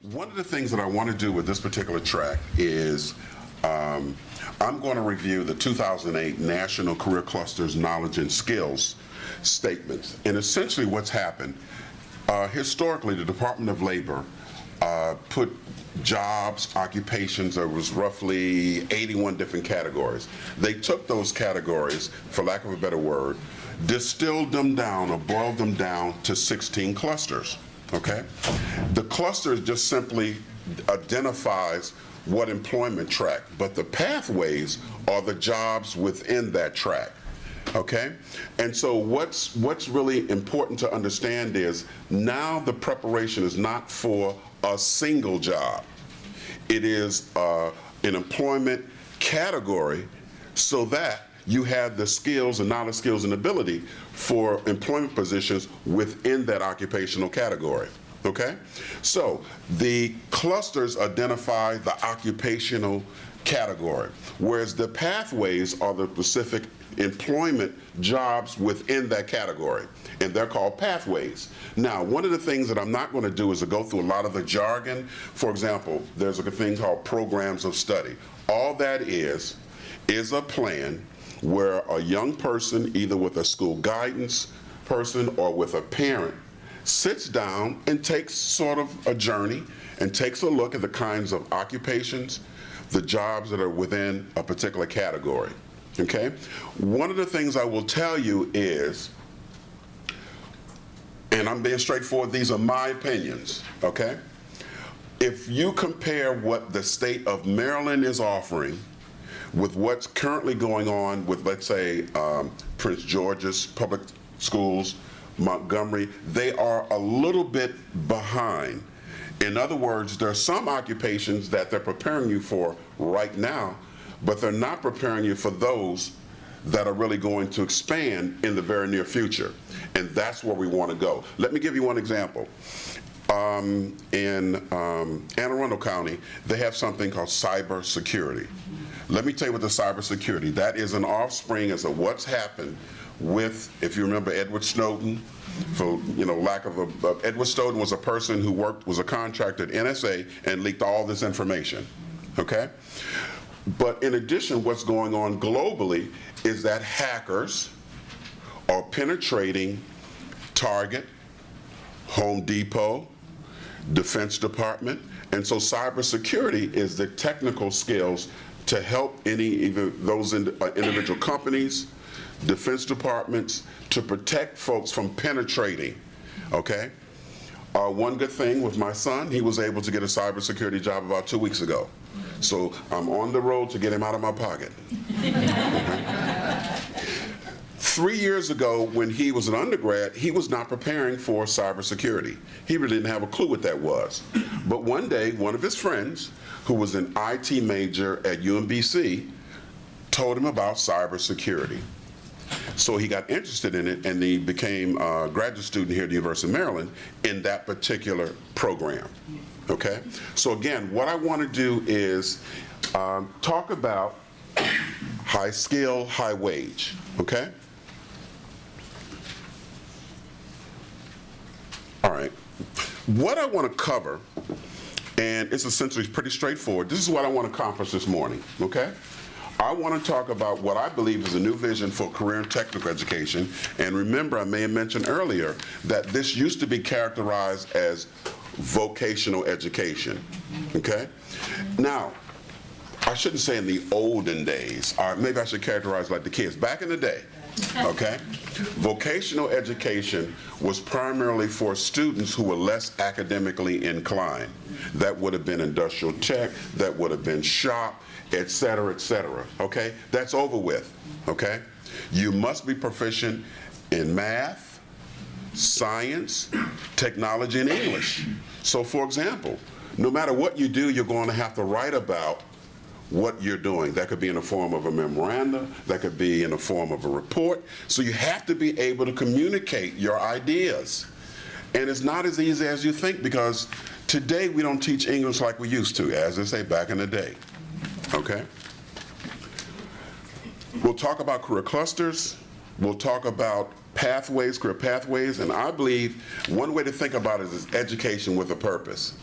One of the things that I want to do with this particular track is I'm going to review the 2008 National Career Clusters Knowledge and Skills Statements. And essentially what's happened, historically the Department of Labor put jobs, occupations, there was roughly 81 different categories. They took those categories, for lack of a better word, distilled them down or boiled them down to 16 clusters. Okay? The cluster just simply identifies what employment track, but the pathways are the jobs within that track. Okay? And so what's really important to understand is now the preparation is not for a single job. It is an employment category so that you have the skills and knowledge, skills, and ability for employment positions within that occupational category. Okay? So the clusters identify the occupational category, whereas the pathways are the specific employment jobs within that category, and they're called pathways. Now, one of the things that I'm not going to do is to go through a lot of the jargon. For example, there's a thing called programs of study. All that is a plan where a young person, either with a school guidance person or with a parent, sits down and takes sort of a journey and takes a look at the kinds of occupations, the jobs that are within a particular category. Okay? One of the things I will tell you is, and I'm being straightforward, these are my opinions, okay? If you compare what the state of Maryland is offering with what's currently going on with, let's say, Prince George's public schools, Montgomery, they are a little bit behind. In other words, there are some occupations that they're preparing you for right now, but they're not preparing you for those that are really going to expand in the very near future. And that's where we want to go. Let me give you one example. In Anne Arundel County, they have something called cybersecurity. Let me tell you what the cybersecurity, that is an offspring as of what's happened with, if you remember Edward Snowden, for lack of Edward Snowden was a person who was a contractor at NSA and leaked all this information, okay? But in addition, what's going on globally is that hackers are penetrating Target, Home Depot, Defense Department, and so cybersecurity is the technical skills to help those individual companies, defense departments, to protect folks from penetrating, okay? One good thing with my son, he was able to get a cybersecurity job about 2 weeks ago. So I'm on the road to get him out of my pocket. Okay? 3 years ago, when he was an undergrad, he was not preparing for cybersecurity. He really didn't have a clue what that was. But one day, one of his friends, who was an IT major at UMBC, told him about cybersecurity. So he got interested in it, and he became a graduate student here at the University of Maryland in that particular program. Okay? So again, what I want to do is talk about high skill, high wage. Okay? All right. What I want to cover, and it's essentially pretty straightforward. This is what I want to accomplish this morning. Okay? I want to talk about what I believe is a new vision for career and technical education. And remember, I may have mentioned earlier that this used to be characterized as vocational education. Okay? Now, I shouldn't say in the olden days. Maybe I should characterize like the kids. Back in the day, okay? Vocational education was primarily for students who were less academically inclined. That would have been industrial tech, that would have been shop, et cetera, okay? That's over with, okay? You must be proficient in math, science, technology, and English. So for example, no matter what you do, you're going to have to write about what you're doing. That could be in the form of a memorandum, that could be in the form of a report. So you have to be able to communicate your ideas. And it's not as easy as you think, because today we don't teach English like we used to, as they say back in the day. Okay? We'll talk about career clusters. We'll talk about pathways, career pathways, and I believe one way to think about it is education with a purpose.